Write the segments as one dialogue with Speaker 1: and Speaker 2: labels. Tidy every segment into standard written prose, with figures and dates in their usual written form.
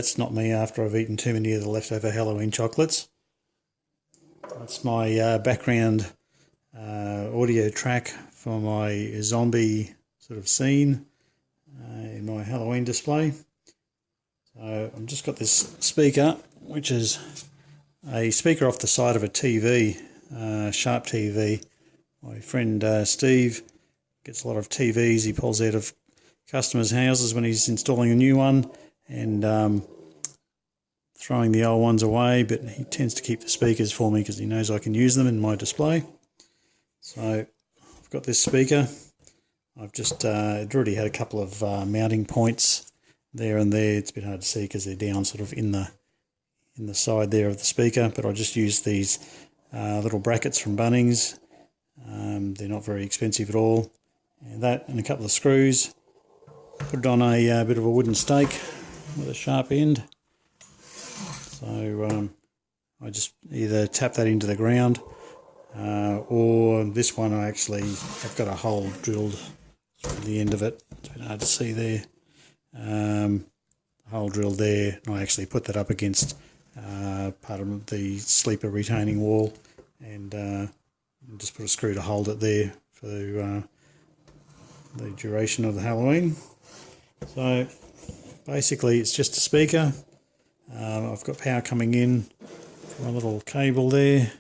Speaker 1: that's not me after I've eaten too many of the leftover Halloween chocolates. That's my background audio track for my zombie sort of scene in my Halloween display. So I've just got this speaker, which is a speaker off the side of a TV, Sharp TV. My friend Steve gets a lot of TVs he pulls out of customers' houses when he's installing a new one and throwing the old ones away, but he tends to keep the speakers for me because he knows I can use them in my display. So I've got this speaker. I've just it already had a couple of mounting points there and there. It's a bit hard to see because they're down sort of in the side there of the speaker, but I just used these little brackets from Bunnings. They're not very expensive at all. And that and a couple of screws. Put it on a bit of a wooden stake with a sharp end. So I just either tap that into the ground or this one I actually have got a hole drilled through the end of it. It's a bit hard to see there. A hole drilled there, and I actually put that up against part of the sleeper retaining wall and just put a screw to hold it there for the duration of the Halloween. So basically it's just a speaker. I've got power coming in from a little cable there.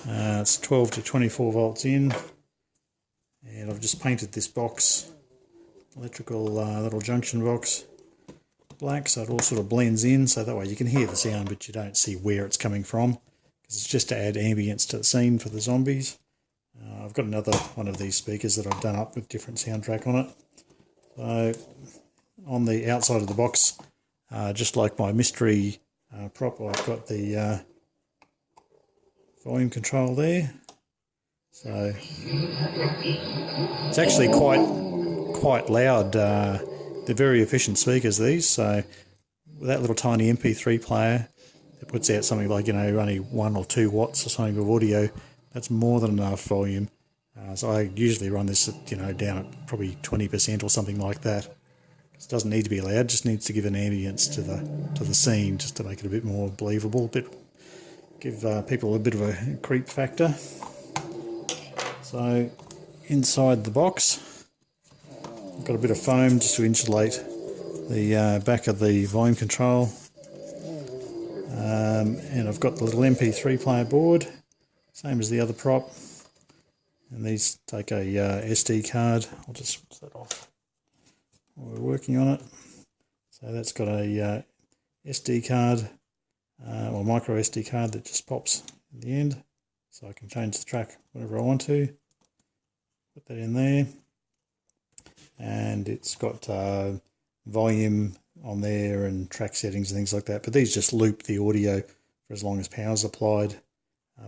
Speaker 1: It's 12 to 24 volts in, and I've just painted this box, electrical little junction box, black, so it all sort of blends in, so that way you can hear the sound but you don't see where it's coming from, because it's just to add ambience to the scene for the zombies. I've got another one of these speakers that I've done up with different soundtrack on it. So on the outside of the box, just like my mystery prop, I've got the volume control there. So it's actually quite loud. They're very efficient speakers, these. So with that little tiny MP3 player, it puts out something like, only 1 or 2 watts or something of audio. That's more than enough volume. So I usually run this at, down at probably 20% or something like that. It doesn't need to be loud, just needs to give an ambience to the scene, just to make it a bit more believable, give people a bit of a creep factor. So inside the box, I've got a bit of foam just to insulate the back of the volume control, and I've got the little MP3 player board, same as the other prop, and these take a SD card. I'll just switch that off while we're working on it. So that's got a SD card, or micro SD card that just pops in the end, so I can change the track whenever I want to. Put that in there, and it's got volume on there and track settings and things like that, but these just loop the audio for as long as power's applied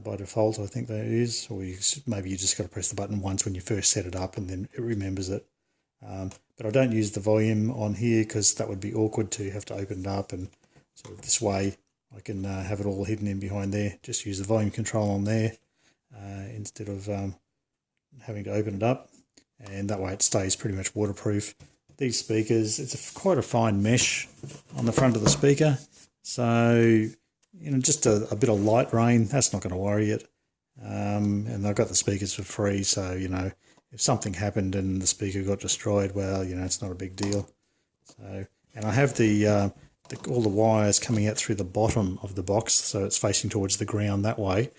Speaker 1: by default, I think that is, or maybe you just got to press the button once when you first set it up and then it remembers it. But I don't use the volume on here because that would be awkward to have to open it up, and sort of this way I can have it all hidden in behind there. Just use the volume control on there instead of having to open it up, and that way it stays pretty much waterproof. These speakers, it's quite a fine mesh on the front of the speaker, so just a bit of light rain, that's not going to worry it. And I've got the speakers for free, so if something happened and the speaker got destroyed, well, it's not a big deal. So, and I have all the wires coming out through the bottom of the box, so it's facing towards the ground that way.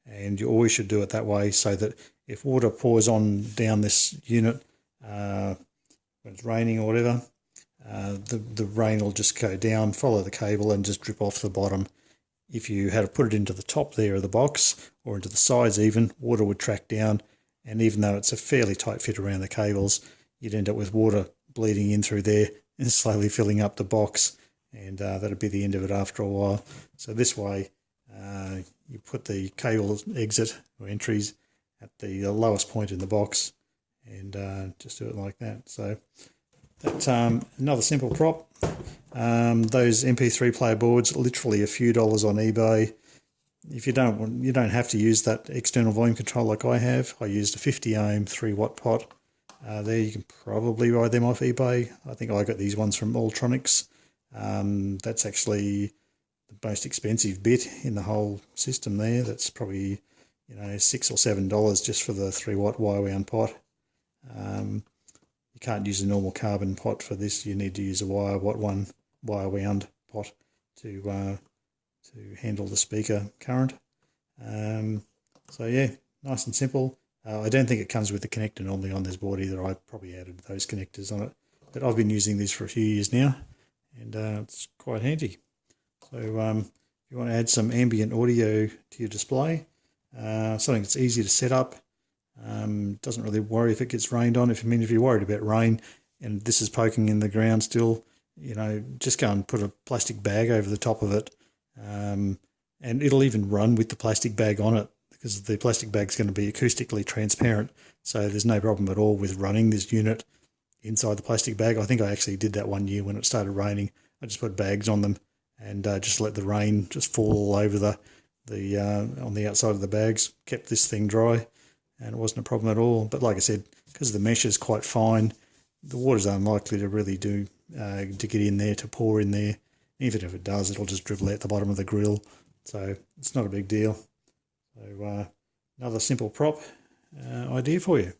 Speaker 1: And you always should do it that way, so that if water pours on down this unit when it's raining or whatever, the rain will just go down, follow the cable, and just drip off the bottom. If you had to put it into the top there of the box, or into the sides even, water would track down, and even though it's a fairly tight fit around the cables, you'd end up with water bleeding in through there and slowly filling up the box, and that'd be the end of it after a while. So this way, you put the cable exit or entries at the lowest point in the box, and just do it like that. So that's another simple prop. Those MP3 player boards, literally a few dollars on eBay. If you don't have to use that external volume control like I have. I used a 50 ohm 3 watt pot. There you can probably buy them off eBay. I think I got these ones from Alltronics. That's actually the most expensive bit in the whole system there. That's probably, you know, $6 or $7 just for the 3-watt wire wound pot. You can't use a normal carbon pot for this. You need to use a wire wound pot to handle the speaker current. So yeah, nice and simple. I don't think it comes with the connector normally on this board either. I probably added those connectors on it, but I've been using this for a few years now, and it's quite handy. So if you want to add some ambient audio to your display, something that's easy to set up, doesn't really worry if it gets rained on. If you're worried about rain and this is poking in the ground still, you know, just go and put a plastic bag over the top of it, and it'll even run with the plastic bag on it, because the plastic bag's going to be acoustically transparent, so there's no problem at all with running this unit inside the plastic bag. I think I actually did that one year when it started raining. I just put bags on them and just let the rain just fall all over on the outside of the bags. Kept this thing dry, and it wasn't a problem at all. But like I said, because the mesh is quite fine, the water's unlikely to really to get in there, to pour in there. Even if it does, it'll just dribble out the bottom of the grill, so it's not a big deal. So another simple prop idea for you.